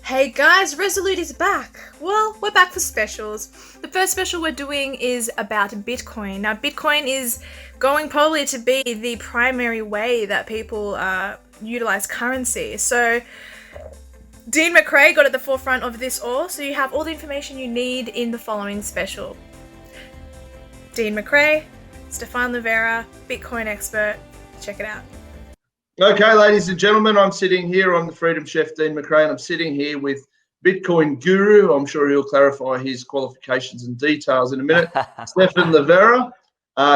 Hey guys, Resolute is back. Well, we're back for specials. The first special we're doing is about Bitcoin. Now, Bitcoin is going probably to be the primary way that people utilize currency. So, Dean McRae got at the forefront of this all, so you have all the information you need in the following special. Dean McRae, Stephan Livera, Bitcoin expert. Check it out. Okay, ladies and gentlemen, I'm sitting here. I'm the Freedom Chef, Dean McRae, and I'm sitting here with Bitcoin guru. I'm sure he'll clarify his qualifications and details in a minute. Stephan Livera,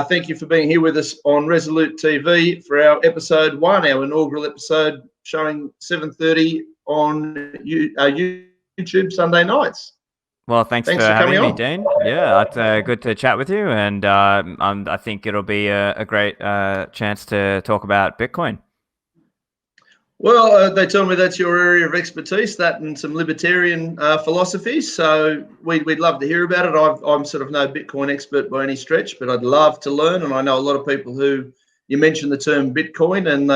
thank you for being here with us on Resolute TV for our episode 1, our inaugural episode showing 7:30 on YouTube Sunday nights. Well, thanks for having me, Dean. Yeah, it's good to chat with you, and I think it'll be a great chance to talk about Bitcoin. Well, they tell me that's your area of expertise, that and some libertarian philosophies. So we'd love to hear about it. I'm sort of no Bitcoin expert by any stretch, but I'd love to learn. And I know a lot of people who, you mentioned the term Bitcoin, and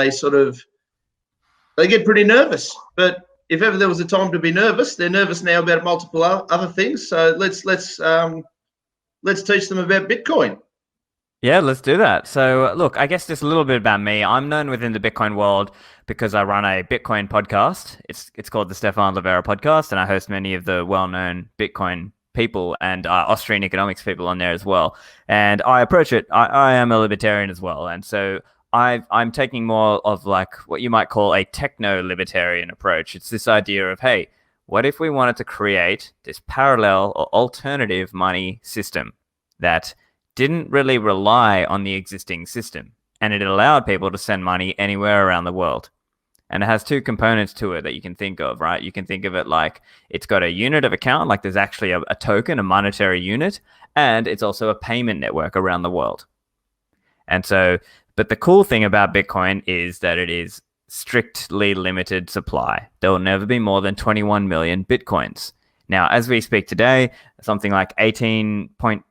they get pretty nervous. But if ever there was a time to be nervous, they're nervous now about multiple other things. So let's teach them about Bitcoin. Yeah, let's do that. So, look, I guess just a little bit about me. I'm known within the Bitcoin world because I run a Bitcoin podcast. It's called the Stephan Livera podcast, and I host many of the well-known Bitcoin people and Austrian economics people on there as well. And I approach it. I am a libertarian as well, and so I'm taking more of like what you might call a techno-libertarian approach. It's this idea of, hey, what if we wanted to create this parallel or alternative money system that didn't really rely on the existing system, and it allowed people to send money anywhere around the world. And it has two components to it that you can think of, right? You can think of it like it's got a unit of account, like there's actually a token, a monetary unit, and it's also a payment network around the world. And so, but the cool thing about Bitcoin is that it is strictly limited supply. There will never be more than 21 million Bitcoins. Now, as we speak today, something like 18.3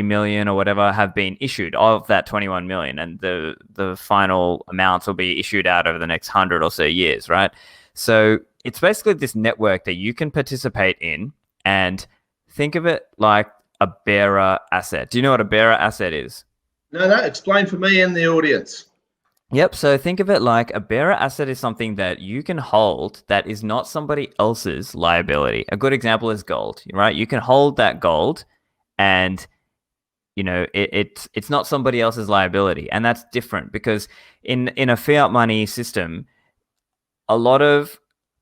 million or whatever have been issued of that 21 million, and the final amounts will be issued out over the next 100 or so years, right? So it's basically this network that you can participate in, and think of it like a bearer asset. Do you know what a bearer asset is? No, explain for me and the audience. Yep, so think of it like a bearer asset is something that you can hold that is not somebody else's liability. A good example is gold, right? You can hold that gold, and you know, it's not somebody else's liability. And that's different because in a fiat money system, a lot of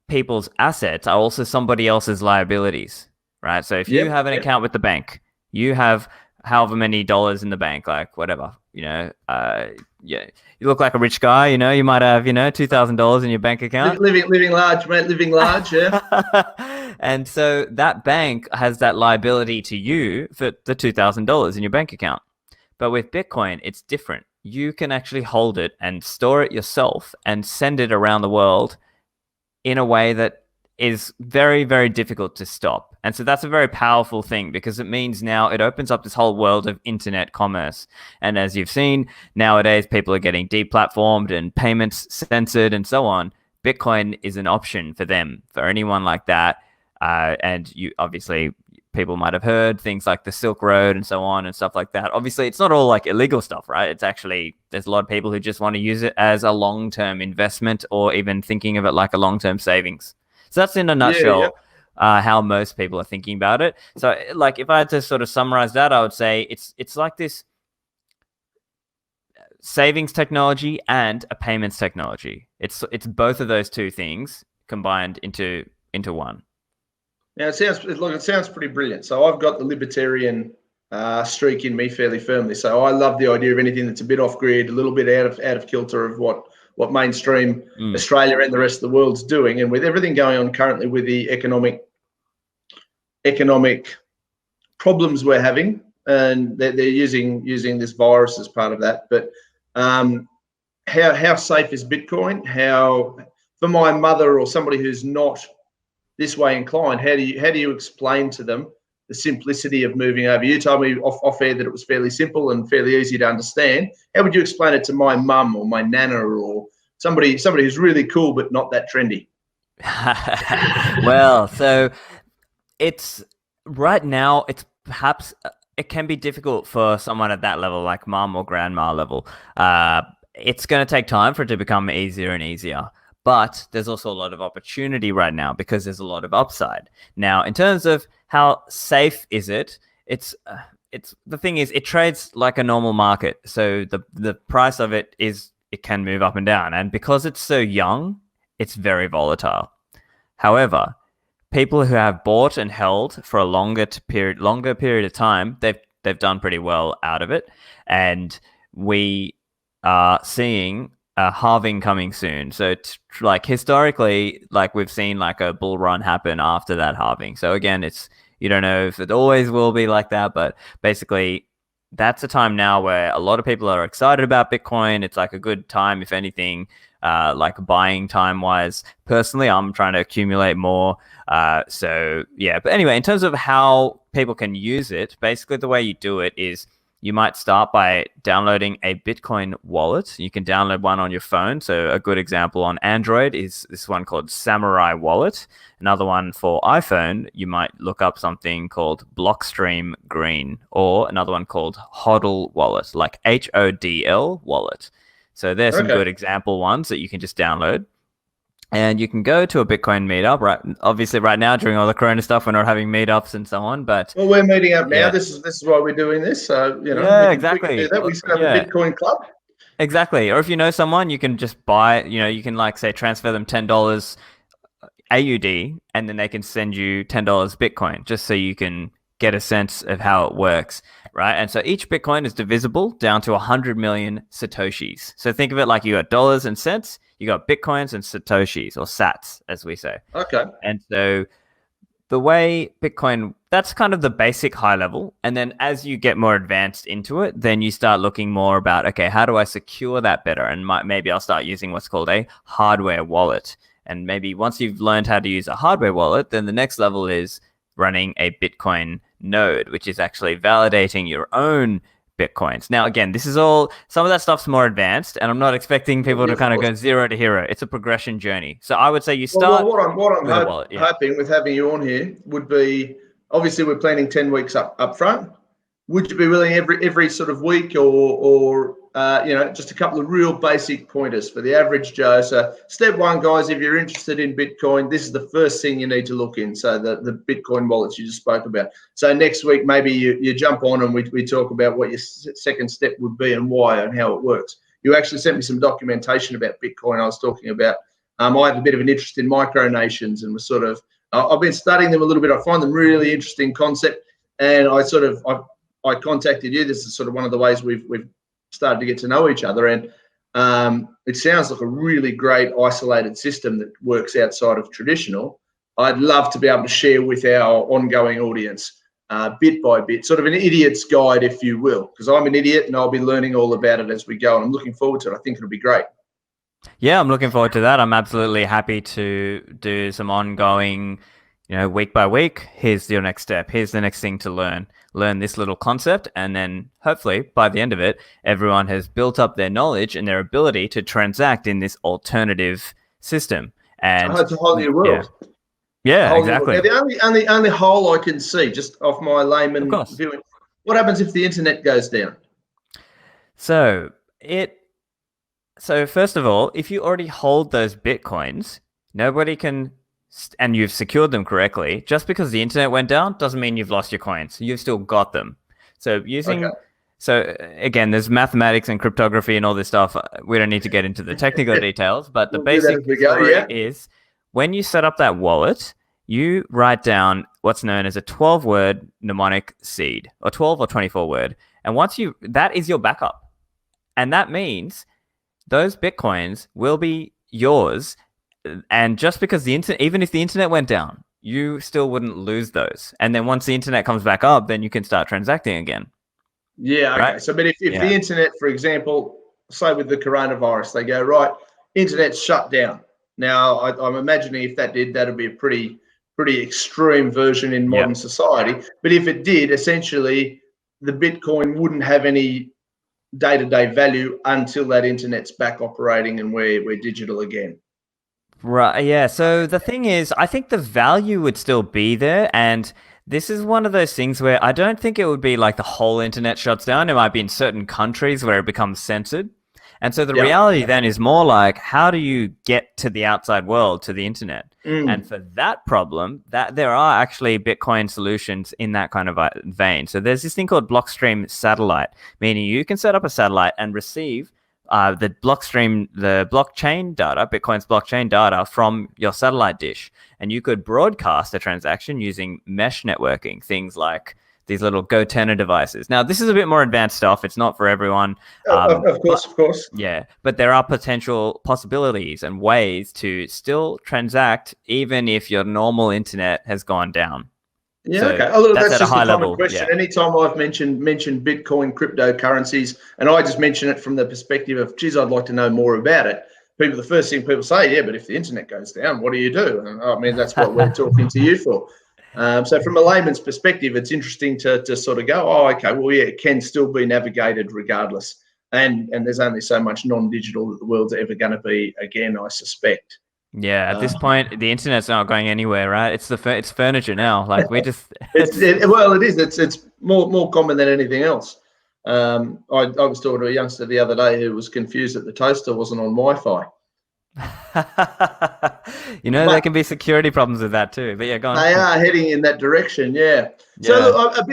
people's assets are also somebody else's liabilities, right? So if you have an account with the bank, you have however many dollars in the bank, like whatever, you look like a rich guy, you might have, $2,000 in your bank account. Living large, mate, living large, yeah. And so that bank has that liability to you for the $2,000 in your bank account. But with Bitcoin, it's different. You can actually hold it and store it yourself and send it around the world in a way that is very, very difficult to stop. And so that's a very powerful thing because it means now it opens up this whole world of internet commerce. And as you've seen, nowadays people are getting deplatformed and payments censored and so on. Bitcoin is an option for them, for anyone like that. And you obviously, people might have heard things like the Silk Road and so on and stuff like that. Obviously, it's not all like illegal stuff, right? It's actually, there's a lot of people who just want to use it as a long-term investment or even thinking of it like a long-term savings. So that's in a nutshell how most people are thinking about it. So like if I had to sort of summarize that, I would say it's like this savings technology and a payments technology. It's both of those two things combined into one. Now, it sounds pretty brilliant. So I've got the libertarian streak in me fairly firmly. So I love the idea of anything that's a bit off grid, a little bit out of kilter of what mainstream Australia and the rest of the world's doing. And with everything going on currently with the economic problems we're having, and they're using this virus as part of that. But how safe is Bitcoin? How, for my mother or somebody who's not this way inclined, how do you explain to them the simplicity of moving over? You told me off air that it was fairly simple and fairly easy to understand. How would you explain it to my mum or my nana or somebody who's really cool but not that trendy? Well, so it's right now, it's perhaps it can be difficult for someone at that level, like mom or grandma level. It's going to take time for it to become easier and easier. But there's also a lot of opportunity right now because there's a lot of upside. Now, in terms of how safe is it, it's the thing is it trades like a normal market. So the price of it can move up and down, and because it's so young, it's very volatile. However, people who have bought and held for a longer period of time, they've done pretty well out of it, and we are seeing a halving coming soon. So, like historically, like we've seen like a bull run happen after that halving. So again, it's you don't know if it always will be like that, but basically. That's a time now where a lot of people are excited about Bitcoin. It's like a good time, if anything, like buying time wise. Personally, I'm trying to accumulate more. So yeah, but anyway, in terms of how people can use it, basically the way you do it is you might start by downloading a Bitcoin wallet. You can download one on your phone. So a good example on Android is this one called Samurai Wallet. Another one for iPhone, you might look up something called Blockstream Green, or another one called HODL Wallet, like HODL Wallet. So there's some good example ones that you can just download. And you can go to a Bitcoin meetup, right? Obviously, right now during all the Corona stuff, we're not having meetups and so on. But we're meeting up now. Yeah. This is why we're doing this. So Yeah, we can do that. We set up a Bitcoin club. Exactly. Or if you know someone, you can just buy. You can like say transfer them $10 AUD, and then they can send you $10 Bitcoin, just so you can get a sense of how it works, right? And so each Bitcoin is divisible down to 100 million Satoshis. So think of it like you got dollars and cents, you got Bitcoins and Satoshis, or Sats, as we say. Okay. And so the way Bitcoin, that's kind of the basic high level. And then as you get more advanced into it, then you start looking more about, okay, how do I secure that better? And maybe I'll start using what's called a hardware wallet. And maybe once you've learned how to use a hardware wallet, then the next level is running a Bitcoin node, which is actually validating your own Bitcoins. Now, again, this is all, some of that stuff's more advanced, and I'm not expecting people to kind of go zero to hero. It's a progression journey. So I would say you start what I'm with a wallet. Yeah. hoping with having you on here would be, obviously we're planning 10 weeks up front. Would you be willing every sort of week or just a couple of real basic pointers for the average Joe? So step one, guys, if you're interested in Bitcoin, this is the first thing you need to look in. So the Bitcoin wallets you just spoke about. So next week, maybe you jump on and we talk about what your second step would be and why and how it works. You actually sent me some documentation about Bitcoin. I was talking about, I have a bit of an interest in micronations, and was sort of, I've been studying them a little bit. I find them really interesting concept. And I contacted you. This is sort of one of the ways we've started to get to know each other, and it sounds like a really great isolated system that works outside of traditional. I'd love to be able to share with our ongoing audience, bit by bit, sort of an idiot's guide, if you will, because I'm an idiot and I'll be learning all about it as we go, and I'm looking forward to it. I think it'll be great. Yeah, I'm looking forward to that. I'm absolutely happy to do some ongoing, week by week. Here's your next step. Here's the next thing to learn this little concept, and then hopefully by the end of it, everyone has built up their knowledge and their ability to transact in this alternative system. And it's a whole new world. Yeah, exactly. Now, the only hole I can see, just off my layman viewing, what happens if the internet goes down? So first of all, if you already hold those Bitcoins, nobody can, and you've secured them correctly, just because the internet went down doesn't mean you've lost your coins. You've still got them. So so again, there's mathematics and cryptography and all this stuff. We don't need to get into the technical details, but the basic story is when you set up that wallet, you write down what's known as a 12-word mnemonic seed, or 12 or 24 word. And that is your backup. And that means those Bitcoins will be yours. And just because even if the internet went down, you still wouldn't lose those. And then once the internet comes back up, then you can start transacting again. Yeah. Okay. Right? So, but if the internet, for example, say with the coronavirus, they go, right, internet's shut down. Now, I'm imagining if that did, that'd be a pretty extreme version in modern society. But if it did, essentially, the Bitcoin wouldn't have any day-to-day value until that internet's back operating and we're digital again. Right. Yeah. So the thing is, I think the value would still be there. And this is one of those things where I don't think it would be like the whole internet shuts down. It might be in certain countries where it becomes censored. And so the Yeah. reality then is more like, how do you get to the outside world, to the internet? And Mm. for that problem, that there are actually Bitcoin solutions in that kind of vein. So there's this thing called Blockstream satellite, meaning you can set up a satellite and receive the blockchain data, Bitcoin's blockchain data from your satellite dish. And you could broadcast a transaction using mesh networking, things like these little GoTenna devices. Now, this is a bit more advanced stuff. It's not for everyone. Of But course, of course. yeah, but there are potential possibilities and ways to still transact even if your normal internet has gone down. Yeah, So okay. Oh, look, that's that's at a just a high common level. question. Yeah. Anytime I've mentioned Bitcoin, cryptocurrencies, and I just mention it from the perspective of, geez, I'd like to know more about it. The first thing people say, yeah, but if the internet goes down, what do you do? And I mean, that's what we're talking to you for. So from a layman's perspective, it's interesting to sort of go, oh, okay, well, yeah, it can still be navigated regardless. And there's only so much non-digital that the world's ever going to be again, I suspect. Yeah, at this point, the internet's not going anywhere, right? It's furniture now. Like we just Well, it is. It's more common than anything else. I was talking to a youngster the other day who was confused that the toaster wasn't on Wi-Fi. there But can be security problems with that too. But yeah, go on. they are heading in that direction. Yeah. So Yeah. look, a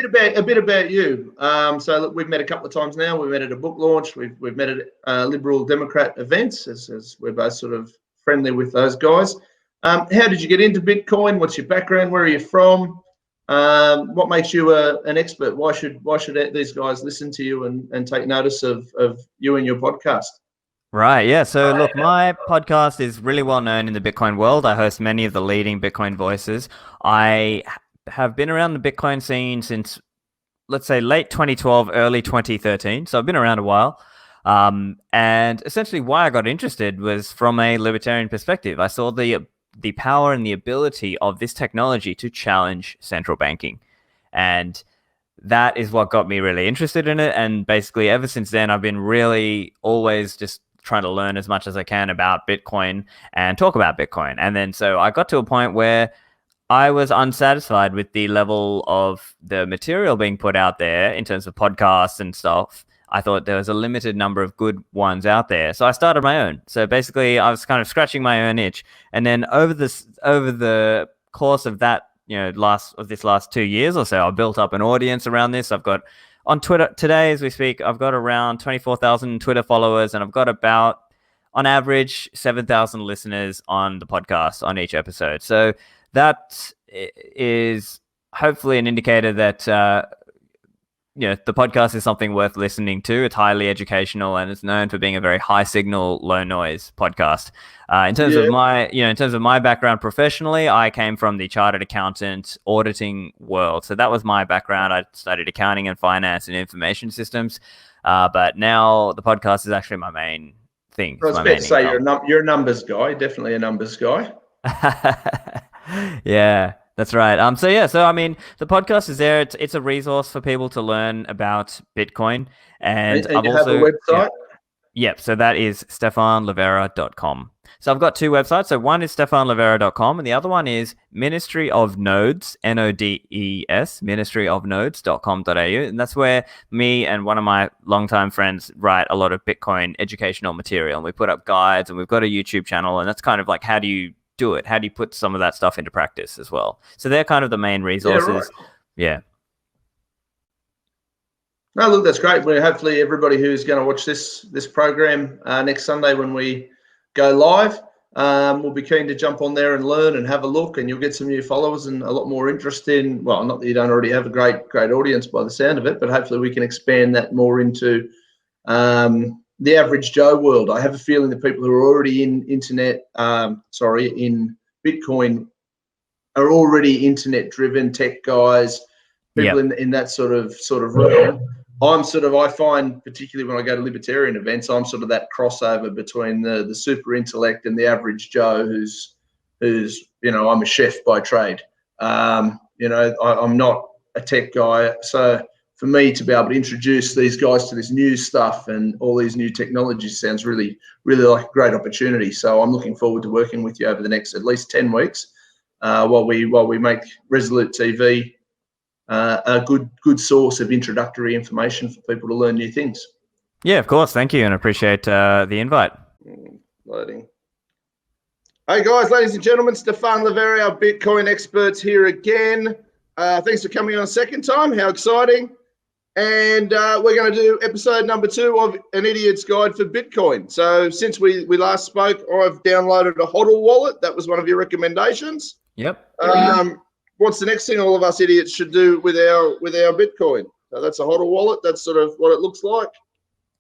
bit about you. So look, we've met a couple of times now. We met at a book launch. We've met at Liberal Democrat events, as we're both sort of friendly with those guys. How did you get into Bitcoin? What's your background? Where are you from? What makes you an expert? Why should these guys listen to you and take notice of you and your podcast? Right, yeah. So look, my podcast is really well known in the Bitcoin world. I host many of the leading Bitcoin voices. Have been around the Bitcoin scene since, let's say, late 2012, early 2013. So I've been around a while. And essentially why I got interested was from a libertarian perspective. I saw the power and the ability of this technology to challenge central banking. And that is what got me really interested in it. And basically ever since then, I've been really always just trying to learn as much as I can about Bitcoin and talk about Bitcoin. And then so I got to a point where I was unsatisfied with the level of the material being put out there in terms of podcasts and stuff. I thought there was a limited number of good ones out there. So I started my own. So basically I was kind of scratching my own itch. And then over the course of that, this last 2 years or so, I built up an audience around this. I've got on Twitter today, as we speak, I've got around 24,000 Twitter followers, and I've got about, on average, 7,000 listeners on the podcast on each episode. So that is hopefully an indicator that the podcast is something worth listening to. It's highly educational and it's known for being a very high signal, low noise podcast. In terms of my background professionally, I came from the chartered accountant auditing world. So that was my background. I studied accounting and finance and information systems. But now the podcast is actually my main thing. I was about to say you're a numbers guy, definitely a numbers guy. Yeah. That's right. So I mean, the podcast is there. It's a resource for people to learn about Bitcoin, and I've also have a website. Yep. So that is stephanlivera.com. So I've got two websites. So one is stephanlivera.com, and the other one is Ministry of Nodes, NODES, ministryofnodes.com.au, and that's where me and one of my longtime friends write a lot of Bitcoin educational material, and we put up guides, and we've got a YouTube channel, and that's kind of like, how do you do it? How do you put some of that stuff into practice as well? So they're kind of the main resources. Yeah. No, look, that's great. Well, hopefully everybody who's going to watch this program next Sunday when we go live will be keen to jump on there and learn and have a look, and you'll get some new followers and a lot more interest in, well, not that you don't already have a great audience by the sound of it, but hopefully we can expand that more into the average Joe world. I have a feeling that people who are already in Bitcoin are already internet driven tech guys, people in that sort of realm. I find, particularly when I go to libertarian events, I'm sort of that crossover between the super intellect and the average Joe who's I'm a chef by trade. I'm not a tech guy. So for me to be able to introduce these guys to this new stuff and all these new technologies sounds really, really like a great opportunity. So I'm looking forward to working with you over the next at least 10 weeks while we make Resolute TV a good source of introductory information for people to learn new things. Yeah, of course. Thank you, and appreciate the invite. Loading. Hey guys, ladies and gentlemen, Stephan, Livera, our Bitcoin experts here again. Thanks for coming on a second time. How exciting. And we're going to do episode number 2 of An Idiot's Guide for Bitcoin. So since we last spoke, I've downloaded a HODL wallet. That was one of your recommendations. Yep. What's the next thing all of us idiots should do with our Bitcoin? So that's a HODL wallet. That's sort of what it looks like.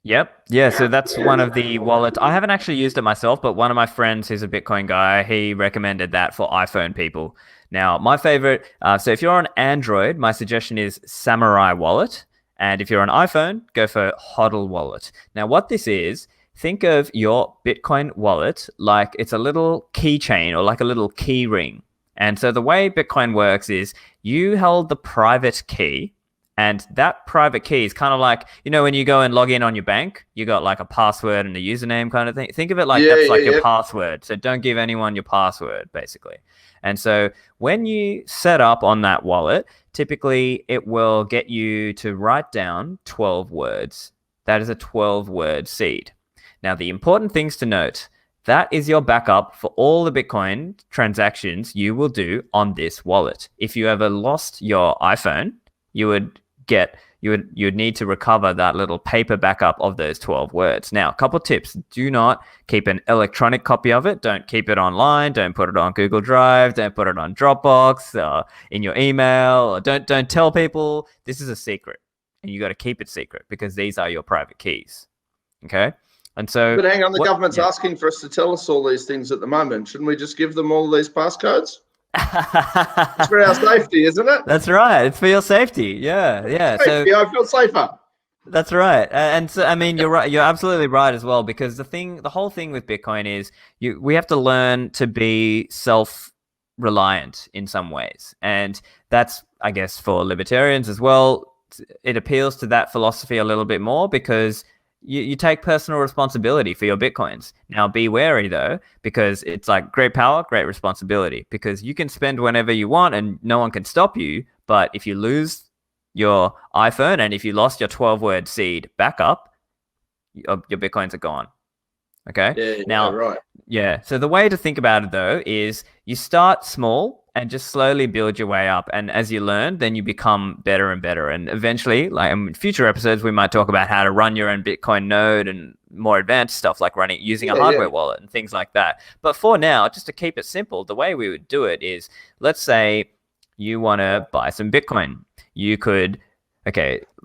Yep. Yeah, so that's one of the wallets. I haven't actually used it myself, but one of my friends who's a Bitcoin guy, he recommended that for iPhone people. Now, my favorite, so if you're on Android, my suggestion is Samurai Wallet. And if you're on iPhone, go for HODL Wallet. Now, what this is, think of your Bitcoin wallet like it's a little keychain or like a little key ring. And so the way Bitcoin works is you hold the private key, and that private key is kind of like, you know, when you go and log in on your bank, you got like a password and a username kind of thing. Think of it like that's like your password. So don't give anyone your password, basically. And so when you set up on that wallet, typically it will get you to write down 12 words. That is a 12-word seed. Now, the important things to note, that is your backup for all the Bitcoin transactions you will do on this wallet. If you ever lost your iPhone, you'd need to recover that little paper backup of those 12 words. Now, a couple of tips. Do not keep an electronic copy of it. Don't keep it online. Don't put it on Google Drive. Don't put it on Dropbox or in your email. Or don't tell people. This is a secret, and you got to keep it secret because these are your private keys. Okay? And so, but hang on, the government's asking for us to tell us all these things at the moment. Shouldn't we just give them all these passcodes? It's for our safety, isn't it? That's right. It's for your safety. Yeah. Safety, so I feel safer. That's right. And so, I mean, you're right. You're absolutely right as well, because the whole thing with Bitcoin is we have to learn to be self-reliant in some ways. And that's, I guess, for libertarians as well. It appeals to that philosophy a little bit more because you take personal responsibility for your Bitcoins. Now, be wary, though, because it's like great power, great responsibility, because you can spend whenever you want and no one can stop you. But if you lose your iPhone and if you lost your 12-word seed backup, your Bitcoins are gone. Okay? Yeah, now, right. Yeah. So the way to think about it, though, is you start small and just slowly build your way up. And as you learn, then you become better and better. And eventually, like in future episodes, we might talk about how to run your own Bitcoin node and more advanced stuff like using a hardware wallet and things like that. But for now, just to keep it simple, the way we would do it is, let's say you want to buy some Bitcoin. You could,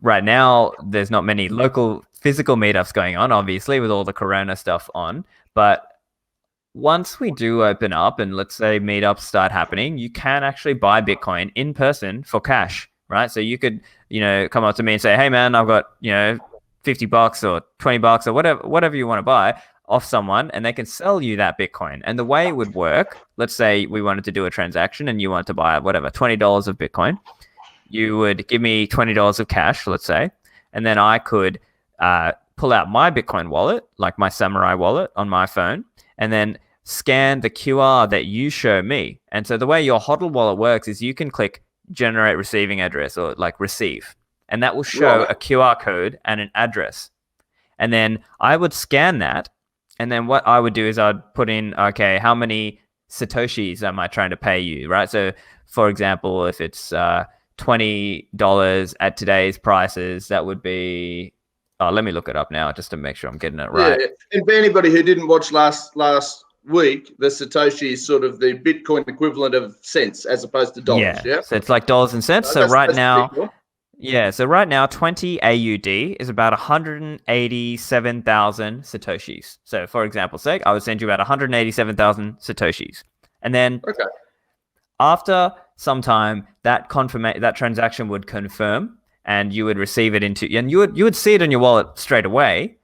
right now, there's not many local physical meetups going on, obviously, with all the Corona stuff on. But once we do open up and let's say meetups start happening, you can actually buy Bitcoin in person for cash, right? So you could, come up to me and say, hey man, I've got, $50 or $20 or whatever you want to buy off someone, and they can sell you that Bitcoin. And the way it would work, let's say we wanted to do a transaction and you wanted to buy $20 of Bitcoin. You would give me $20 of cash, let's say, and then I could pull out my Bitcoin wallet, like my Samurai wallet on my phone, and then scan the QR that you show me. And so the way your HODL wallet works is you can click generate receiving address or like receive, and that will show a QR code and an address. And then I would scan that. And then what I would do is I'd put in, how many Satoshis am I trying to pay you, right? So for example, if it's $20 at today's prices, that would be, let me look it up now just to make sure I'm getting it right. Yeah. And for anybody who didn't watch last week, the Satoshi is sort of the Bitcoin equivalent of cents as opposed to dollars. Yeah. So it's like dollars and cents. So right now, so right now, 20 AUD is about 187,000 Satoshis. So for example's sake, I would send you about 187,000 Satoshis. And then after some time, that transaction would confirm, and you would receive it and you would see it in your wallet straight away.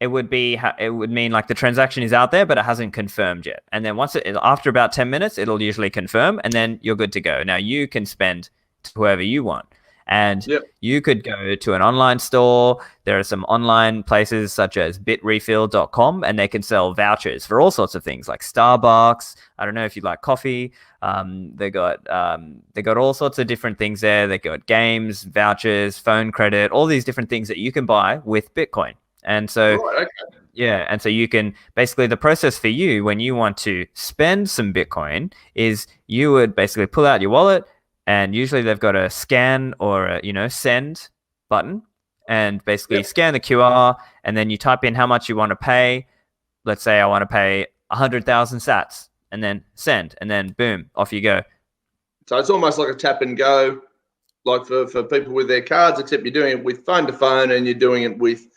It would mean like the transaction is out there, but it hasn't confirmed yet. And then after about 10 minutes, it'll usually confirm, and then you're good to go. Now you can spend to whoever you want. And Yep. you could go to an online store. There are some online places such as bitrefill.com, and they can sell vouchers for all sorts of things like Starbucks. I don't know if you like coffee. They got all sorts of different things there. They got games, vouchers, phone credit, all these different things that you can buy with Bitcoin. And so, Right, okay. yeah, and so you can basically, the process for you when you want to spend some Bitcoin is you would basically pull out your wallet, and usually they've got a scan or a send button, and basically Yep. scan the QR, and then you type in how much you want to pay. Let's say I want to pay 100,000 sats, and then send, and then boom, off you go. So it's almost like a tap and go, like for people with their cards, except you're doing it with phone to phone, and you're doing it with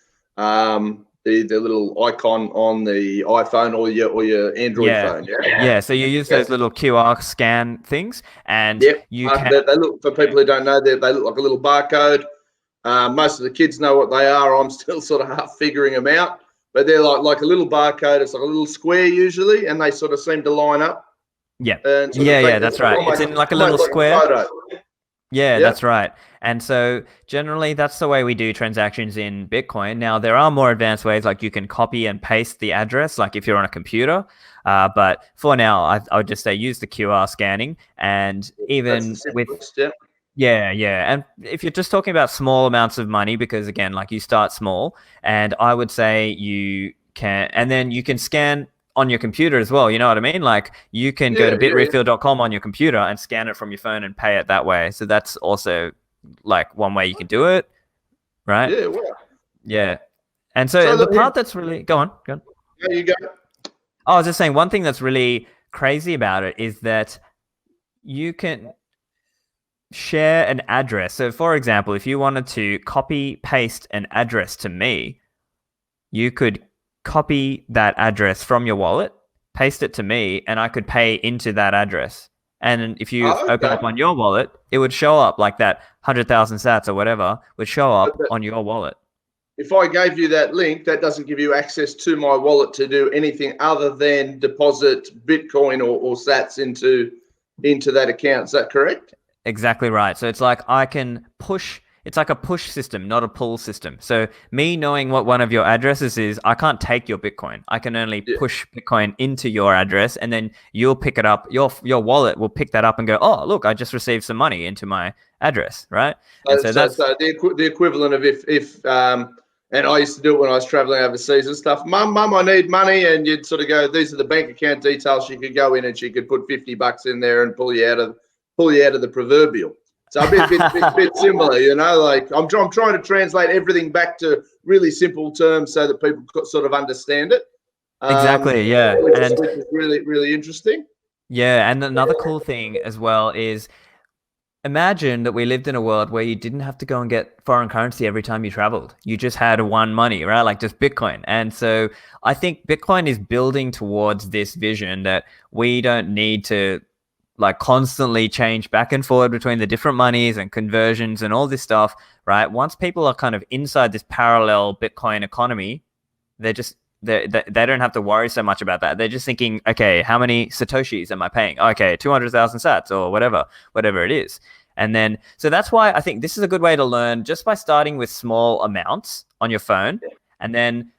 the little icon on the iPhone or your Android phone. Yeah. So you use those little QR scan things, and you can. They look, for people who don't know, they look like a little barcode. Most of the kids know what they are. I'm still sort of half figuring them out, but they're like a little barcode. It's like a little square usually, and they sort of seem to line up. Yeah. And That's right. It's in like a little square. Yeah, that's right. And so generally that's the way we do transactions in Bitcoin. Now, there are more advanced ways, like you can copy and paste the address, like if you're on a computer. But for now, I would just say use the QR scanning. And even with... Yeah. And if you're just talking about small amounts of money, because again, like you start small, and I would say you can, and then you can scan on your computer as well. You know what I mean? Like you can go to bitrefill.com on your computer and scan it from your phone and pay it that way. So that's also like one way you can do it, right? Yeah, well. Yeah. And so the part that's really... Go on. There you go. I was just saying, one thing that's really crazy about it is that you can share an address. So for example, if you wanted to copy paste an address to me, you could copy that address from your wallet, paste it to me, and I could pay into that address. And if you open up on your wallet, it would show up like that 100,000 sats or whatever would show up on your wallet. If I gave you that link, that doesn't give you access to my wallet to do anything other than deposit Bitcoin or sats into that account. Is that correct? Exactly right. So it's like I can push... It's like a push system, not a pull system. So me knowing what one of your addresses is, I can't take your Bitcoin. I can only push Bitcoin into your address, and then you'll pick it up. Your wallet will pick that up and go, oh, look, I just received some money into my address, right? And so that's the equivalent of if and I used to do it when I was traveling overseas and stuff. Mum, I need money, and you'd sort of go, these are the bank account details. She could go in and she could put $50 in there and pull you out of the proverbial. So a bit similar, like I'm trying to translate everything back to really simple terms so that people sort of understand it. Exactly, yeah. Which is really, really interesting. Yeah, and another cool thing as well is imagine that we lived in a world where you didn't have to go and get foreign currency every time you traveled. You just had one money, right? Like just Bitcoin. And so I think Bitcoin is building towards this vision that we don't need to like constantly change back and forward between the different monies and conversions and all this stuff, right? Once people are kind of inside this parallel Bitcoin economy, they don't have to worry so much about that. They're just thinking, okay, how many Satoshis am I paying? Okay, 200,000 sats or whatever it is. And then, so that's why I think this is a good way to learn, just by starting with small amounts on your phone, and then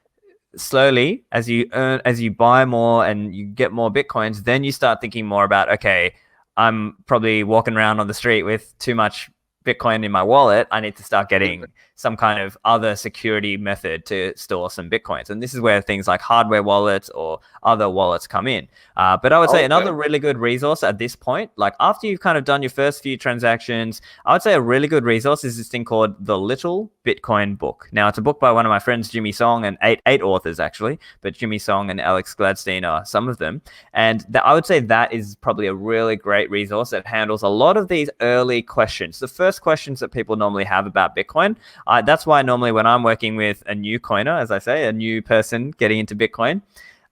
slowly as you buy more and you get more Bitcoins, then you start thinking more about, okay, I'm probably walking around on the street with too much Bitcoin in my wallet. I need to start getting some kind of other security method to store some Bitcoins. And this is where things like hardware wallets or other wallets come in. But I would say another really good resource at this point, like after you've kind of done your first few transactions, I would say a really good resource is this thing called The Little Bitcoin Book. Now, it's a book by one of my friends, Jimmy Song, and eight authors actually, but Jimmy Song and Alex Gladstein are some of them. And I would say that is probably a really great resource that handles a lot of these early questions, the first questions that people normally have about Bitcoin. That's why normally when I'm working with a new coiner, as I say, a new person getting into Bitcoin,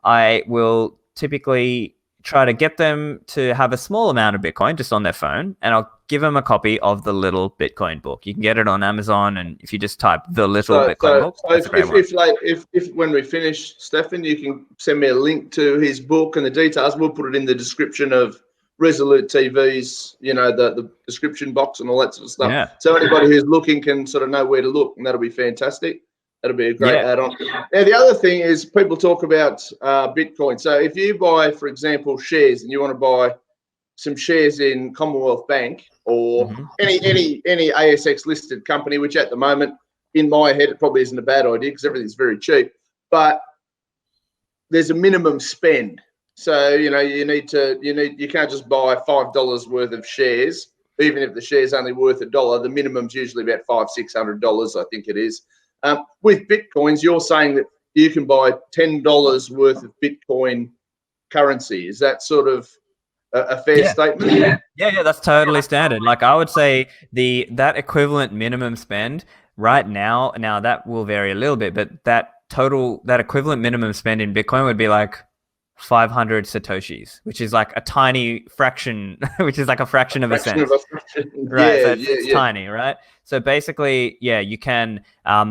I will typically try to get them to have a small amount of Bitcoin just on their phone, and I'll give them a copy of The Little Bitcoin Book. You can get it on Amazon, and if you just type The Little Bitcoin Book, that's a great one. If when we finish, Stephan, you can send me a link to his book and the details. We'll put it in the description of Resolute TV's, the description box and all that sort of stuff. Yeah. So anybody who's looking can sort of know where to look, and that'll be fantastic. That'll be a great add-on. Now, the other thing is people talk about Bitcoin. So if you buy, for example, shares, and you want to buy some shares in Commonwealth Bank or any ASX listed company, which at the moment, in my head, it probably isn't a bad idea because everything's very cheap, but there's a minimum spend. So, you can't just buy $5 worth of shares, even if the share's only worth $1. The minimum's usually about $500-600, I think it is. With Bitcoins, you're saying that you can buy $10 worth of Bitcoin currency. Is that sort of a fair statement? Yeah, that's totally standard. Like I would say that equivalent minimum spend right now that will vary a little bit, but that equivalent minimum spend in Bitcoin would be like 500 Satoshis, which is like a tiny fraction, which is like a fraction of a cent. Right. So it's tiny, right? So basically, you can.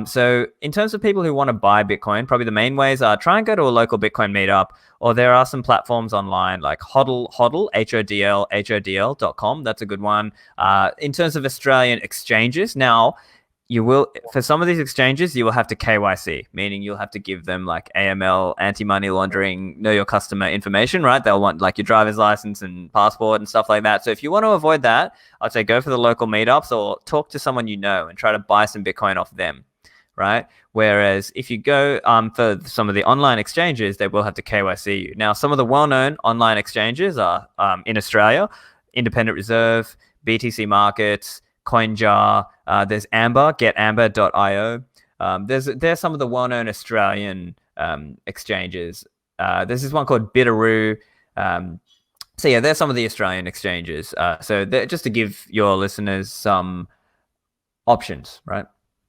So in terms of people who want to buy Bitcoin, probably the main ways are try and go to a local Bitcoin meetup, or there are some platforms online like HODL, HODL.com. That's a good one. In terms of Australian exchanges, now, you will, for some of these exchanges, you will have to KYC, meaning you'll have to give them like AML, anti-money laundering, know your customer information, right? They'll want like your driver's license and passport and stuff like that. So if you want to avoid that, I'd say go for the local meetups or talk to someone you know and try to buy some Bitcoin off them, right? Whereas if you go for some of the online exchanges, they will have to KYC you. Now, some of the well-known online exchanges are in Australia, Independent Reserve, BTC Markets, CoinJar, there's Amber, getamber.io. There's some of the well-known Australian exchanges. There's this one called Bitteroo. There's some of the Australian exchanges. So just to give your listeners some options, right?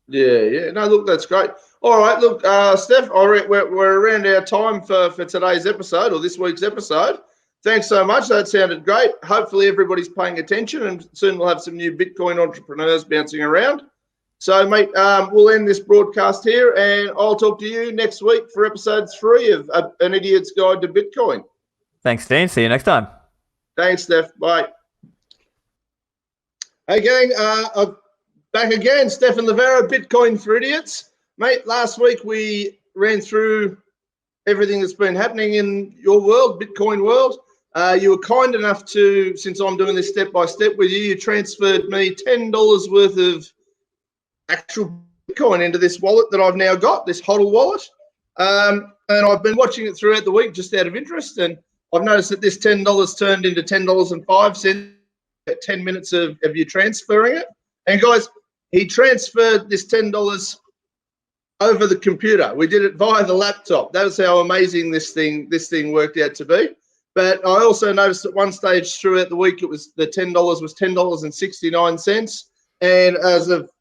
Yeah. No, look, that's great. All right, look, Steph, we're around our time for today's episode or this week's episode. Thanks so much. That sounded great. Hopefully everybody's paying attention, and soon we'll have some new Bitcoin entrepreneurs bouncing around. So, mate, we'll end this broadcast here, and I'll talk to you next week for episode 3 of An Idiot's Guide to Bitcoin. Thanks, Dean. See you next time. Thanks, Steph. Bye. Hey, gang, back again. Stephan Livera, Bitcoin for Idiots. Mate, last week we ran through everything that's been happening in your world, Bitcoin world. You were kind enough to, since I'm doing this step by step with you, you transferred me $10 worth of actual Bitcoin into this wallet that I've now got, this HODL wallet. And I've been watching it throughout the week just out of interest. And I've noticed that this $10 turned into $10.05 at 10 minutes of you transferring it. And guys, he transferred this $10 over the computer. We did it via the laptop. That was how amazing this thing worked out to be. But I also noticed at one stage throughout the week, it was the $10 was $10.69, and as of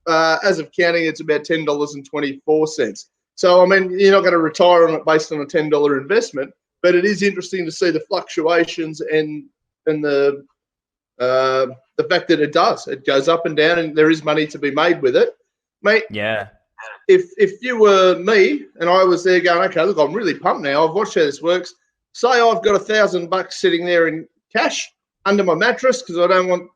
counting, it's about $10.24. So I mean, you're not going to retire on it based on a $10 investment, but it is interesting to see the fluctuations and the fact that it goes up and down, and there is money to be made with it, mate. Yeah. If you were me and I was there going, okay, look, I'm really pumped now. I've watched how this works. Say I've got $1,000 sitting there in cash under my mattress because I don't want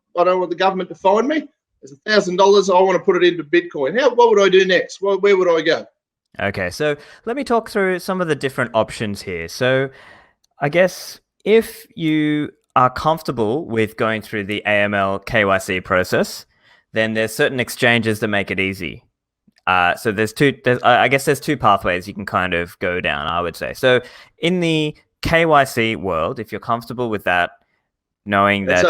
the government to find me. There's $1,000. I want to put it into Bitcoin. What would I do next? Where would I go? Okay, so let me talk through some of the different options here. So I guess if you are comfortable with going through the AML KYC process, then there's certain exchanges that make it easy. So there's two pathways you can kind of go down, I would say. So in the KYC world, if you're comfortable with that, knowing that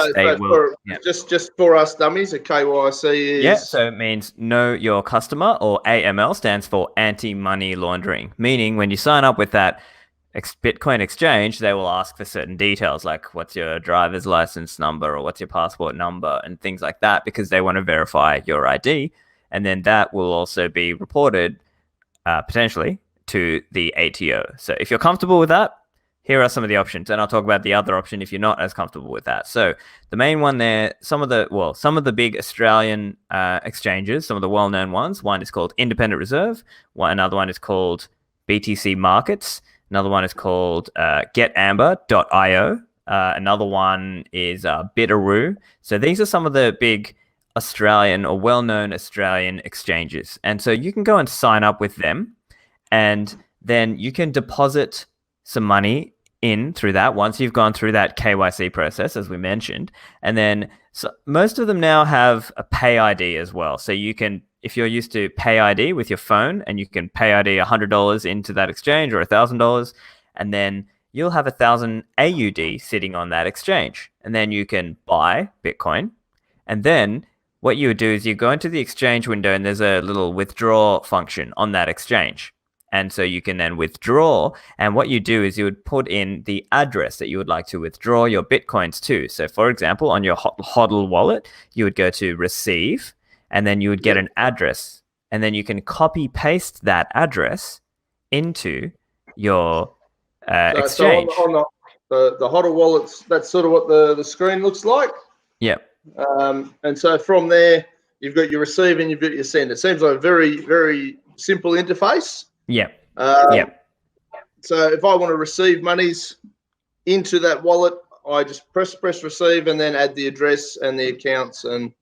just for us dummies, a KYC is... Yeah, so it means know your customer, or AML stands for anti-money laundering, meaning when you sign up with that Bitcoin exchange, they will ask for certain details like what's your driver's license number or what's your passport number and things like that, because they want to verify your ID. And then that will also be reported potentially to the ATO. So if you're comfortable with that, here are some of the options, and I'll talk about the other option if you're not as comfortable with that. So the main one there, some of the big Australian exchanges, some of the well-known ones. One is called Independent Reserve. Another one is called BTC Markets. Another one is called getamber.io. Another one is Bitaroo. So these are some of the big Australian or well-known Australian exchanges. And so you can go and sign up with them, and then you can deposit some money in through that once you've gone through that KYC process, as we mentioned. And then most of them now have a Pay ID as well. So you can, if you're used to Pay ID with your phone, and you can Pay ID $100 into that exchange or $1,000, and then you'll have 1,000 AUD sitting on that exchange. And then you can buy Bitcoin. And then what you would do is you go into the exchange window, and there's a little withdraw function on that exchange. And so you can then withdraw. And what you do is you would put in the address that you would like to withdraw your Bitcoins to. So for example, on your HODL wallet, you would go to receive, and then you would get an address. And then you can copy paste that address into your exchange. So on the HODL wallets, that's sort of what the screen looks like. Yeah. And so from there, you've got your receive and you've got your send. It seems like a very, very simple interface. Yeah. So if I want to receive monies into that wallet, I just press receive and then add the address and the accounts and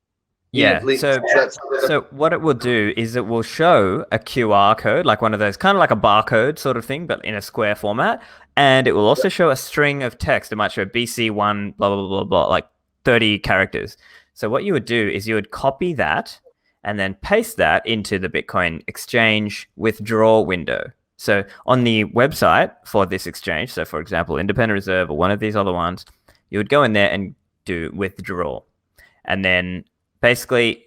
So what it will do is it will show a QR code, like one of those, kind of like a barcode sort of thing, but in a square format. And it will also show a string of text. It might show BC1, blah, blah, blah, blah, like 30 characters. So what you would do is you would copy that and then paste that into the Bitcoin exchange withdraw window. So on the website for this exchange, so for example, Independent Reserve or one of these other ones, you would go in there and do withdraw. And then basically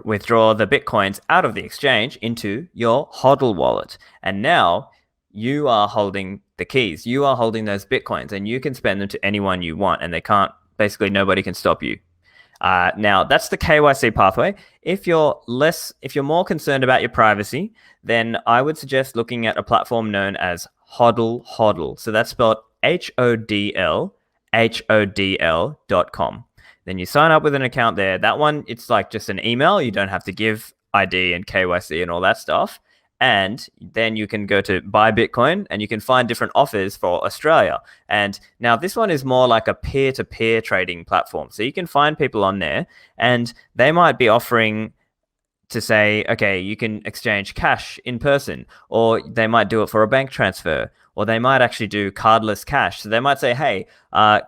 withdraw the Bitcoins out of the exchange into your HODL wallet. And now you are holding the keys. You are holding those Bitcoins, and you can spend them to anyone you want, and basically nobody can stop you. Now that's the KYC pathway. If you're more concerned about your privacy, then I would suggest looking at a platform known as HODL. So that's spelled HODL.com. Then you sign up with an account there. That one, it's like just an email. You don't have to give ID and KYC and all that stuff. And then you can go to buy Bitcoin, and you can find different offers for Australia. And now this one is more like a peer-to-peer trading platform. So you can find people on there, and they might be offering to say, okay, you can exchange cash in person, or they might do it for a bank transfer, or they might actually do cardless cash. So they might say, hey,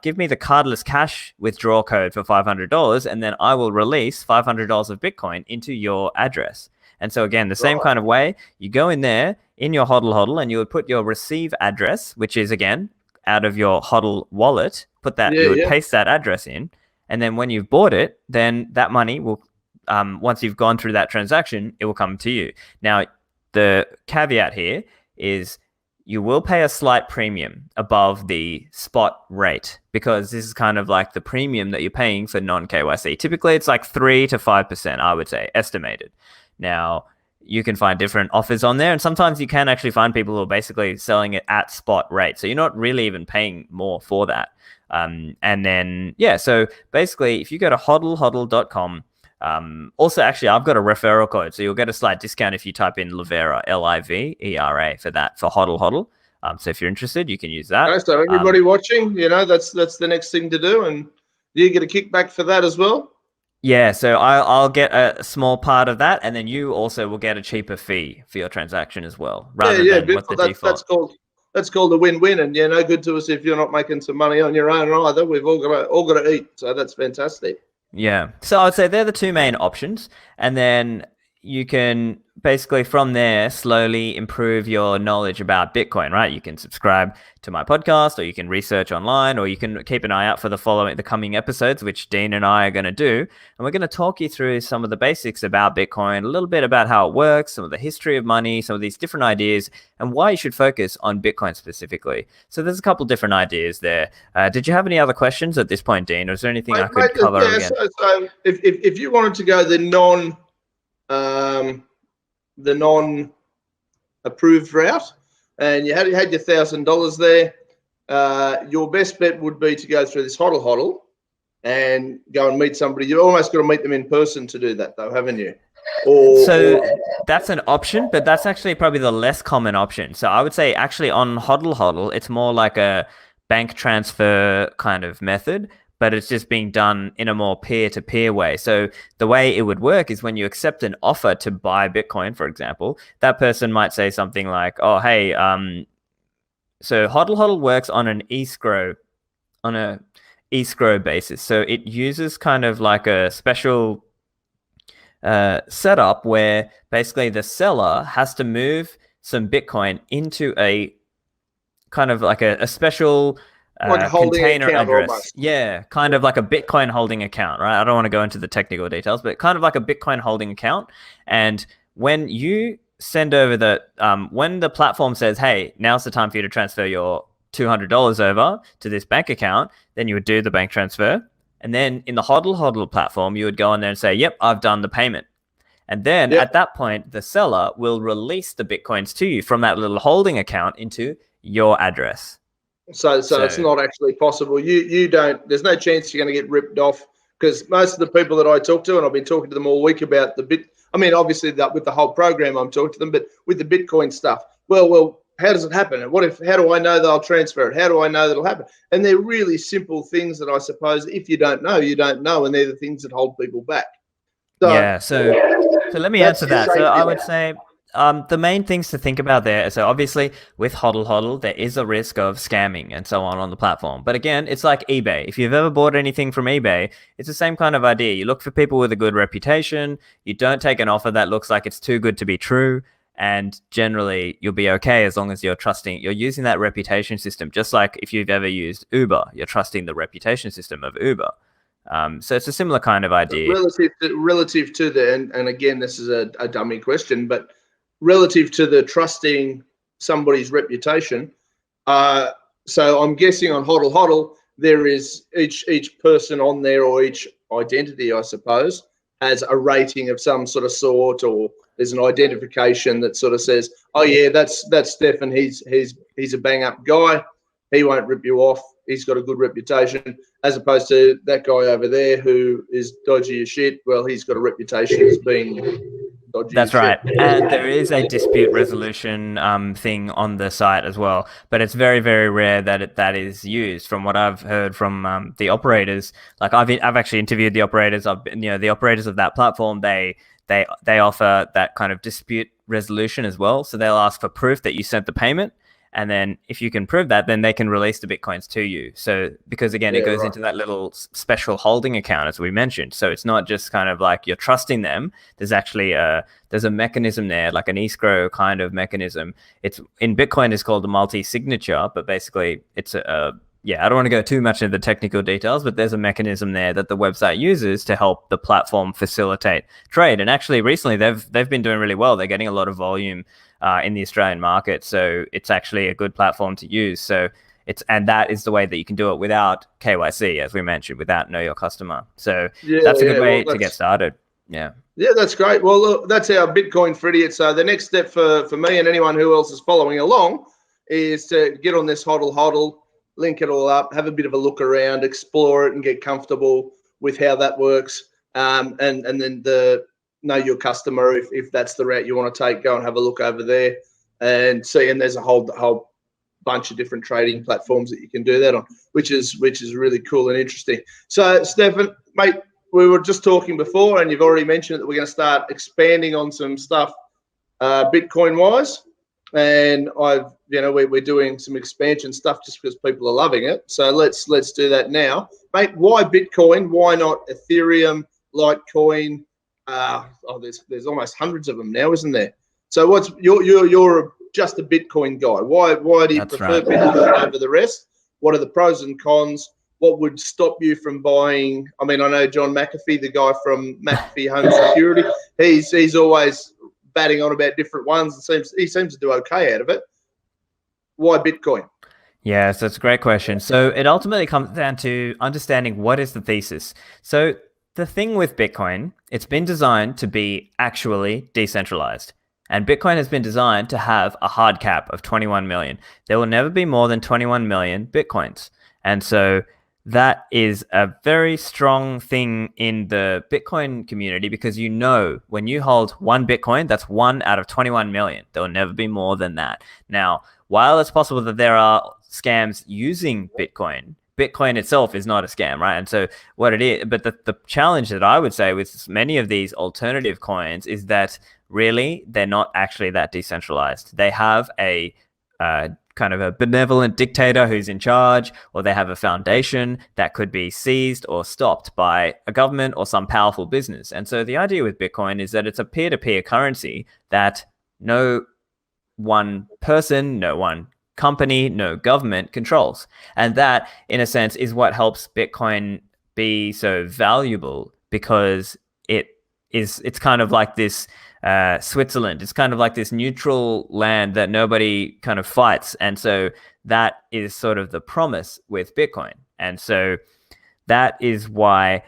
give me the cardless cash withdrawal code for $500, and then I will release $500 of Bitcoin into your address. And so again, the same kind of way, you go in there in your HODL, and you would put your receive address, which is again out of your HODL wallet. You would paste that address in, and then when you've bought it, then that money will, once you've gone through that transaction, it will come to you. Now, the caveat here is you will pay a slight premium above the spot rate, because this is kind of like the premium that you're paying for non-KYC. Typically, it's like 3 to 5%, I would say, estimated. Now, you can find different offers on there, and sometimes you can actually find people who are basically selling it at spot rate. So you're not really even paying more for that. And then, so basically, if you go to hodl.com, also, actually, I've got a referral code, so you'll get a slight discount if you type in Livera, Livera, for HODL. So if you're interested, you can use that. Okay, so everybody watching, that's the next thing to do, and you get a kickback for that as well. Yeah, so I'll get a small part of that, and then you also will get a cheaper fee for your transaction as well, rather than what the default. That's called a win-win, and no good to us if you're not making some money on your own either. We've all got to eat, so that's fantastic. Yeah, so I'd say they're the two main options, and then you can basically from there slowly improve your knowledge about Bitcoin, right? You can subscribe to my podcast, or you can research online, or you can keep an eye out for the coming episodes, which Dean and I are going to do. And we're going to talk you through some of the basics about Bitcoin, a little bit about how it works, some of the history of money, some of these different ideas, and why you should focus on Bitcoin specifically. So there's a couple different ideas there. Did you have any other questions at this point, Dean? Or is there anything I could cover again? So if you wanted to go the non-approved route, and you had your $1,000 there, your best bet would be to go through this HODL and go and meet somebody. You almost got to meet them in person to do that, though, haven't you? That's an option, but that's actually probably the less common option. So I would say actually on HODL, it's more like a bank transfer kind of method, but it's just being done in a more peer-to-peer way. So the way it would work is when you accept an offer to buy Bitcoin, for example, that person might say something like, "Oh, hey, so HODL HODL works on an escrow basis. So it uses kind of like a special setup where basically the seller has to move some Bitcoin into a kind of like a special like a holding container account address. almost. Yeah, kind of like a Bitcoin holding account, right? I don't want to go into the technical details, but kind of like a Bitcoin holding account. And when you send over when the platform says, "Hey, now's the time for you to transfer your $200 over to this bank account," then you would do the bank transfer. And then in the HODL HODL platform, you would go in there and say, "Yep, I've done the payment." And then at that point, the seller will release the Bitcoins to you from that little holding account into your address. So it's not actually possible. You don't. There's no chance you're going to get ripped off, because most of the people that I talk to, and I've been talking to them all week about I mean, obviously with the whole program, I'm talking to them, but with the Bitcoin stuff. Well, how does it happen? How do I know they'll transfer it? How do I know that'll happen? And they're really simple things that I suppose if you don't know, you don't know, and they're the things that hold people back. So let me answer that. So I would say the main things to think about there. So obviously with HODL HODL, there is a risk of scamming and so on the platform. But again, it's like eBay. If you've ever bought anything from eBay, it's the same kind of idea. You look for people with a good reputation. You don't take an offer that looks like it's too good to be true. And generally, you'll be okay as long as you're using that reputation system. Just like if you've ever used Uber, you're trusting the reputation system of Uber. So it's a similar kind of idea. Relative to and again, this is a dummy question, but relative to the trusting somebody's reputation. So I'm guessing on HODL HODL, there is each person on there, or each identity, I suppose, has a rating of some sort, or there's an identification that sort of says, "Oh yeah, that's Stephan. He's a bang up guy. He won't rip you off. He's got a good reputation," as opposed to that guy over there who is dodgy as shit. Well, he's got a reputation as being dodgy. That's right. And there is a dispute resolution thing on the site as well, but it's very, very rare that is used. From what I've heard from the operators, like I've actually interviewed the operators. The operators of that platform, they offer that kind of dispute resolution as well. So they'll ask for proof that you sent the payment. And then if you can prove that, then they can release the Bitcoins to you. So because again, it goes into that little special holding account, as we mentioned. So it's not just kind of like you're trusting them. There's actually there's a mechanism there, like an escrow kind of mechanism. It's in Bitcoin is called a multi-signature, but basically it's I don't want to go too much into the technical details, but there's a mechanism there that the website uses to help the platform facilitate trade. And actually recently they've been doing really well. They're getting a lot of volume in the Australian market. So it's actually a good platform to use. So and that is the way that you can do it without KYC, as we mentioned, without know your customer. So that's a good way to get started. Yeah, that's great. Well, look, that's our Bitcoin for idiots. So the next step for me and anyone who else is following along is to get on this HODL HODL, link it all up, have a bit of a look around, explore it, and get comfortable with how that works. And then know your customer, if that's the route you want to take, go and have a look over there and see. And there's a whole bunch of different trading platforms that you can do that on, which is really cool and interesting. So Stephan, mate, we were just talking before, and you've already mentioned that we're going to start expanding on some stuff Bitcoin wise. And we're doing some expansion stuff just because people are loving it. So let's do that now, mate. Why Bitcoin? Why not Ethereum, Litecoin? There's almost hundreds of them now, isn't there? So what's you're just a Bitcoin guy. Why do you prefer Bitcoin over the rest? What are the pros and cons? What would stop you from buying? I mean, I know John McAfee, the guy from McAfee Home Security. He's always batting on about different ones, and he seems to do okay out of it. Why Bitcoin? Yeah, so it's a great question. So it ultimately comes down to understanding what is the thesis. So the thing with Bitcoin, it's been designed to be actually decentralized. And Bitcoin has been designed to have a hard cap of 21 million. There will never be more than 21 million Bitcoins. And so that is a very strong thing in the Bitcoin community, because when you hold one Bitcoin, that's 1 out of 21 million. There will never be more than that. Now, while it's possible that there are scams using Bitcoin. Bitcoin itself is not a scam, right? And so what it is, but the challenge that I would say with many of these alternative coins is that really they're not actually that decentralized. They have a kind of a benevolent dictator who's in charge, or they have a foundation that could be seized or stopped by a government or some powerful business. And so the idea with Bitcoin is that it's a peer-to-peer currency that no one person, no one company, no government controls. And that, in a sense, is what helps Bitcoin be so valuable, because it's kind of like this Switzerland. It's kind of like this neutral land that nobody kind of fights. And so that is sort of the promise with Bitcoin. And so that is why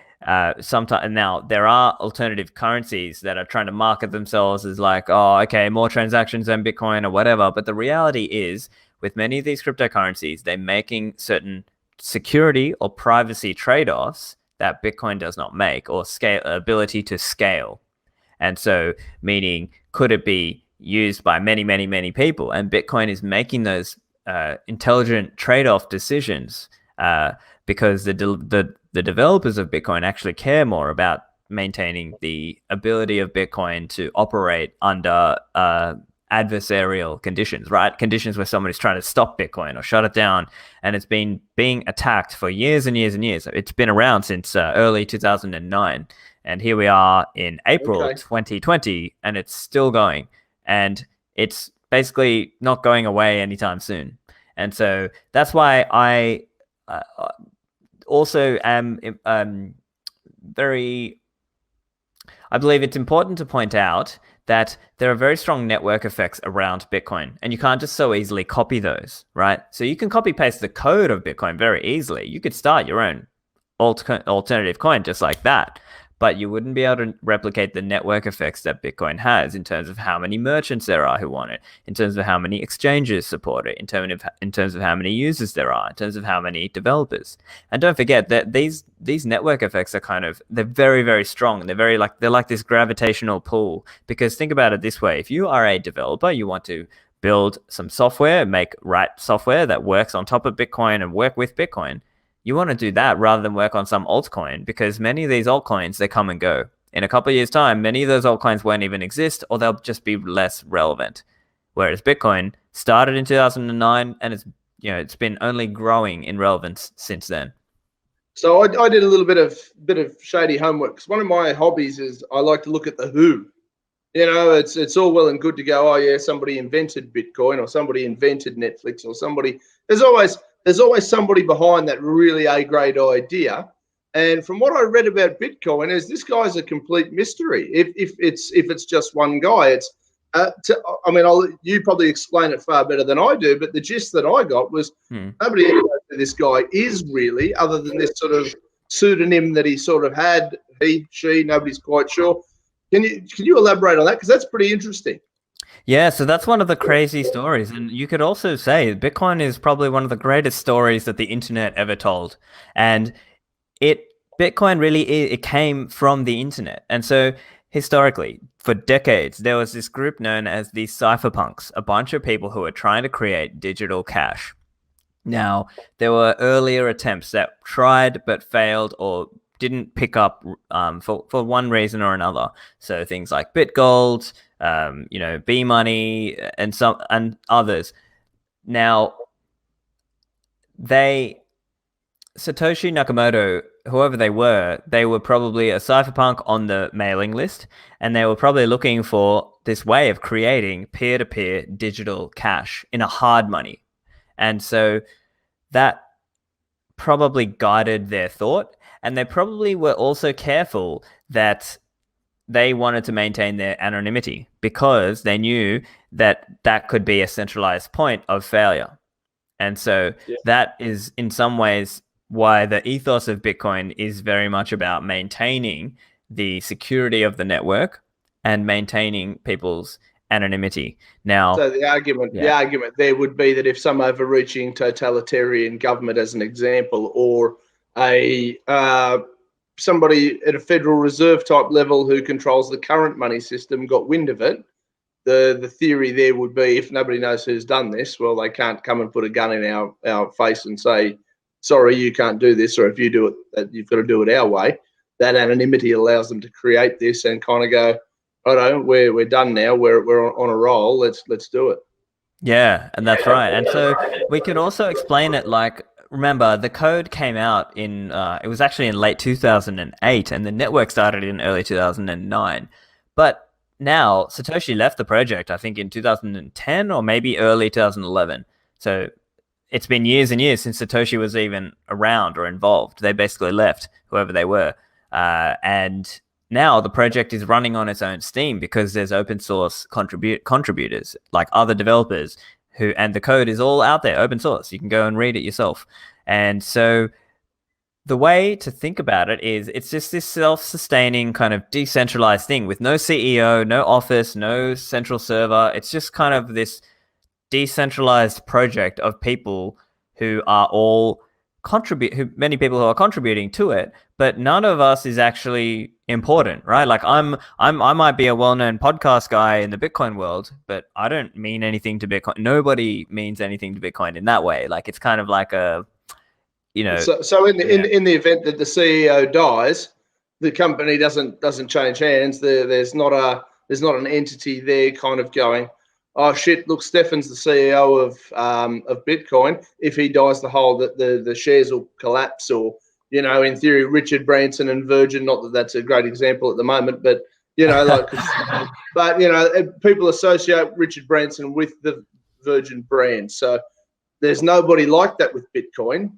sometimes now there are alternative currencies that are trying to market themselves as like, oh, okay, more transactions than Bitcoin or whatever. But the reality is, with many of these cryptocurrencies, they're making certain security or privacy trade-offs that Bitcoin does not make, or ability to scale. And so, meaning, could it be used by many, many, many people? And Bitcoin is making those intelligent trade-off decisions because the developers of Bitcoin actually care more about maintaining the ability of Bitcoin to operate under adversarial conditions, right? Conditions where somebody's trying to stop Bitcoin or shut it down, and it's been being attacked for years and years and years. It's been around since early 2009, and here we are in April 2020, and it's still going, and it's basically not going away anytime soon. And so that's why I also am I believe it's important to point out that there are very strong network effects around Bitcoin, and you can't just so easily copy those, right? So you can copy paste the code of Bitcoin very easily. You could start your own alternative coin just like that, but you wouldn't be able to replicate the network effects that Bitcoin has in terms of how many merchants there are who want it, in terms of how many exchanges support it, in terms of how many users there are, in terms of how many developers. And don't forget that these network effects are they're very, very strong. They're like this gravitational pull, because think about it this way. If you are a developer, you want to build some software, make software that works on top of Bitcoin and work with Bitcoin. You want to do that rather than work on some altcoin, because many of these altcoins, they come and go. In a couple of years' time, many of those altcoins won't even exist, or they'll just be less relevant. Whereas Bitcoin started in 2009, and it's been only growing in relevance since then. So I did a little bit of shady homework, because one of my hobbies is I like to look at the who. It's all well and good to go, oh yeah, somebody invented Bitcoin, or somebody invented Netflix, or somebody. There's always somebody behind that really A-grade idea. And from what I read about Bitcoin, is this guy's a complete mystery. If it's just one guy, you probably explain it far better than I do, but the gist that I got was nobody knows who this guy is really, other than this sort of pseudonym that he sort of had, he, she, nobody's quite sure. Can you elaborate on that? Because that's pretty interesting. Yeah, so that's one of the crazy stories. And you could also say Bitcoin is probably one of the greatest stories that the internet ever told. And Bitcoin really it came from the internet. And so historically, for decades, there was this group known as the Cypherpunks, a bunch of people who were trying to create digital cash. Now, there were earlier attempts that tried but failed or didn't pick up for one reason or another. So things like BitGold, B-Money, and others. Now, Satoshi Nakamoto, whoever they were probably a cypherpunk on the mailing list, and they were probably looking for this way of creating peer-to-peer digital cash in a hard money. And so that probably guided their thought, and they probably were also careful that they wanted to maintain their anonymity, because they knew that that could be a centralized point of failure. And so that is in some ways why the ethos of Bitcoin is very much about maintaining the security of the network and maintaining people's anonymity. Now, so the argument there would be that if some overreaching totalitarian government, as an example, or somebody at a Federal Reserve type level who controls the current money system got wind of it, the theory there would be, if nobody knows who's done this, well, they can't come and put a gun in our face and say, sorry, you can't do this, or if you do it, you've got to do it our way. That anonymity allows them to create this and kind of go, righto, we're done now. We're on a roll. Let's do it. Yeah, and that's right. And so we could also explain it like, remember, the code came out in, it was actually in late 2008, and the network started in early 2009. But now, Satoshi left the project, I think in 2010 or maybe early 2011. So it's been years and years since Satoshi was even around or involved. They basically left, whoever they were. And now the project is running on its own steam because there's open source contributors, like other developers and the code is all out there, open source. You can go and read it yourself. And so the way to think about it is it's just this self-sustaining kind of decentralized thing with no CEO, no office, no central server. It's just kind of this decentralized project of people who are all many people who are contributing to it, but none of us is actually important, right? Like I might be a well-known podcast guy in the Bitcoin world, but I don't mean anything to Bitcoin. Nobody means anything to Bitcoin in that way. Like it's kind of like a, you know. So in the event that the CEO dies, the company doesn't change hands. There's not an entity there kind of going, oh shit, look, Stephan's the CEO of Bitcoin. If he dies, the shares will collapse, or, you know, in theory, Richard Branson and Virgin, not that that's a great example at the moment, but, you know, like, but, you know, people associate Richard Branson with the Virgin brand. So there's nobody like that with Bitcoin,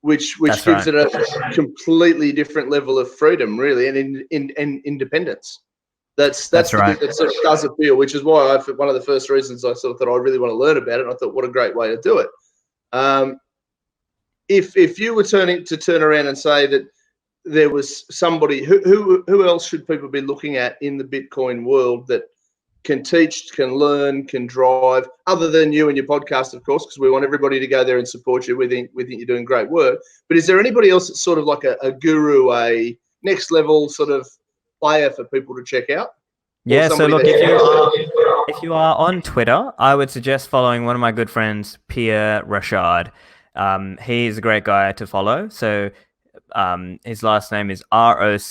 which gives it a completely different level of freedom, really, and independence. That's right. That sort of does appeal, which is why one of the first reasons I sort of thought I really want to learn about it. And I thought, what a great way to do it. If you were turn around and say that there was somebody who else should people be looking at in the Bitcoin world that can teach, can learn, can drive, other than you and your podcast, of course, because we want everybody to go there and support you. We think you're doing great work. But is there anybody else that's sort of like a guru, a next level sort of player for people to check out? Yeah, so look, if you are on Twitter, I would suggest following one of my good friends, Pierre Rochard. He's a great guy to follow. So his last name is Rochard.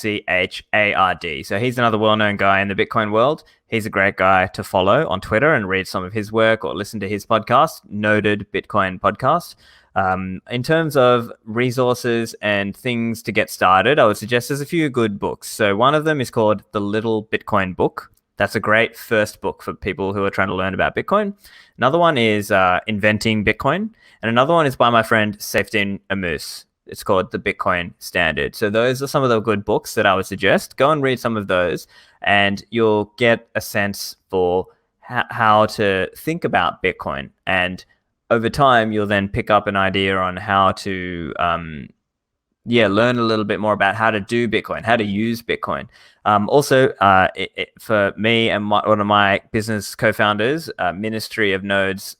So he's another well-known guy in the Bitcoin world. He's a great guy to follow on Twitter and read some of his work or listen to his podcast, Noted Bitcoin Podcast. In terms of resources and things to get started, I would suggest there's a few good books. So one of them is called The Little Bitcoin Book. That's a great first book for people who are trying to learn about Bitcoin. Another one is Inventing Bitcoin. And another one is by my friend Stephan. It's called The Bitcoin Standard. So those are some of the good books that I would suggest. Go and read some of those and you'll get a sense for how to think about Bitcoin. And over time, you'll then pick up an idea on how to, learn a little bit more about how to do Bitcoin, how to use Bitcoin. Also, for me and one of my business co-founders, Ministry of Nodes,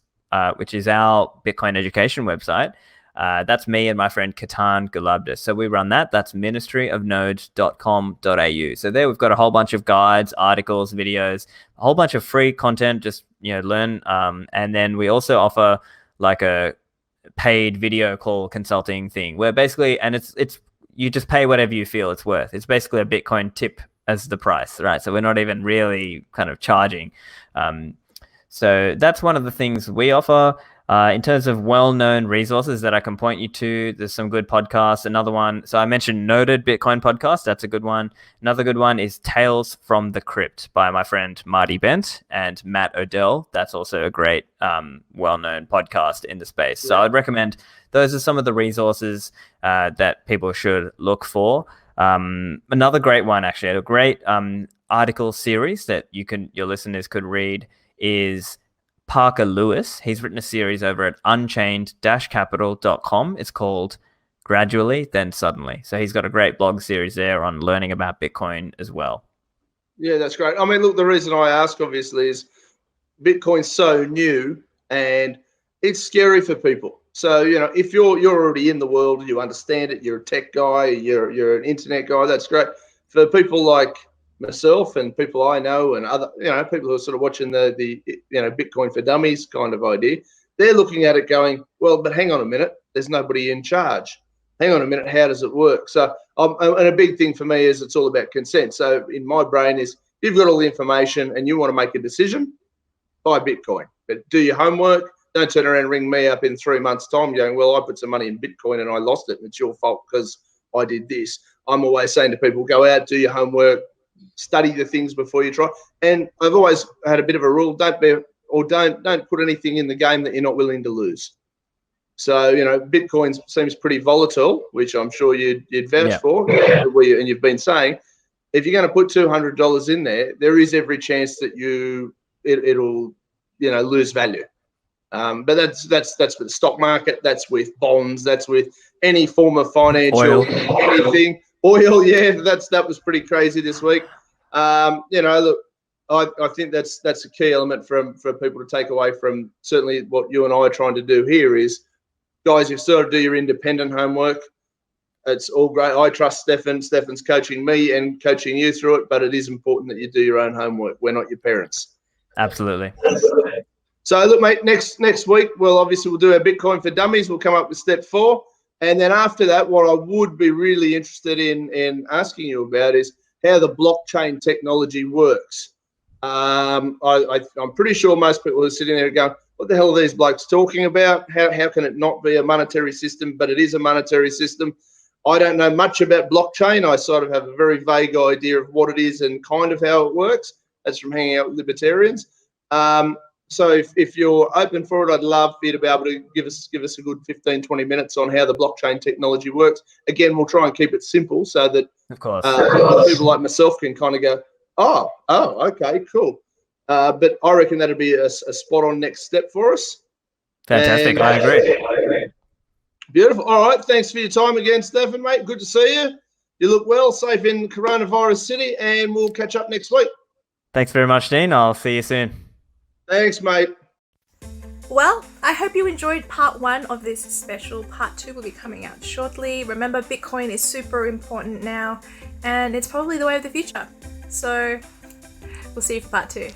which is our Bitcoin education website, that's me and my friend Katan Gulabdis. So we run that. That's ministryofnodes.com.au. So there we've got a whole bunch of guides, articles, videos, a whole bunch of free content, just, you know, learn. And then we also offer like a paid video call consulting thing where basically, and it's you just pay whatever you feel it's worth. It's basically a Bitcoin tip as the price, right? So we're not even really kind of charging. So that's one of the things we offer. In terms of well-known resources that I can point you to, there's some good podcasts. Another one, so I mentioned Noted Bitcoin Podcast. That's a good one. Another good one is Tales from the Crypt by my friend Marty Bent and Matt Odell. That's also a great, well-known podcast in the space. So I'd recommend those are some of the resources that people should look for. Another great one, actually, a great article series that your listeners could read is Parker Lewis. He's written a series over at unchained-capital.com. It's called Gradually, Then Suddenly. So he's got a great blog series there on learning about Bitcoin as well. Yeah, that's great. I mean, look, the reason I ask, obviously, is Bitcoin's so new and it's scary for people. So, you know, if you're already in the world and you understand it, you're a tech guy, you're an internet guy, that's great. For people like myself and people I know and other, people who are sort of watching the Bitcoin for Dummies kind of idea, they're looking at it going, well, but hang on a minute, there's nobody in charge. Hang on a minute, how does it work? So, and a big thing for me is it's all about consent. So in my brain is, you've got all the information and you want to make a decision, buy Bitcoin. But do your homework. Don't turn around and ring me up in 3 months' time going, well, I put some money in Bitcoin and I lost it and it's your fault because I did this. I'm always saying to people, go out, do your homework, study the things before you try. And I've always had a bit of a rule, don't put anything in the game that you're not willing to lose. So, Bitcoin seems pretty volatile, which I'm sure you'd vouch for, and you've been saying, if you're going to put $200 in there is every chance that it'll lose value. But that's with the stock market, that's with bonds, that's with any form of financial anything. Oil, that was pretty crazy this week. Look, I think that's a key element for people to take away from certainly what you and I are trying to do here is, guys, you've sort of do your independent homework. It's all great. I trust Stephan. Stephan's coaching me and coaching you through it, but it is important that you do your own homework. We're not your parents. Absolutely. So look, mate, next week, we'll do our Bitcoin for Dummies. We'll come up with step 4. And then after that, what I would be really interested in asking you about is how the blockchain technology works. I'm pretty sure most people are sitting there going, what the hell are these blokes talking about? How can it not be a monetary system? But it is a monetary system. I don't know much about blockchain. I sort of have a very vague idea of what it is and kind of how it works. That's from hanging out with libertarians. So if you're open for it, I'd love for you to be able to give us a good 15, 20 minutes on how the blockchain technology works. Again, we'll try and keep it simple so that of course, people like myself can kind of go, oh, okay, cool. But I reckon that'd be a spot on next step for us. Fantastic. I agree. Beautiful. All right. Thanks for your time again, Stephan, mate. Good to see you. You look well, safe in Coronavirus City, and we'll catch up next week. Thanks very much, Dean. I'll see you soon. Thanks, mate. Well, I hope you enjoyed part 1 of this special. Part 2 will be coming out shortly. Remember, Bitcoin is super important now, and it's probably the way of the future. So, we'll see you for part 2.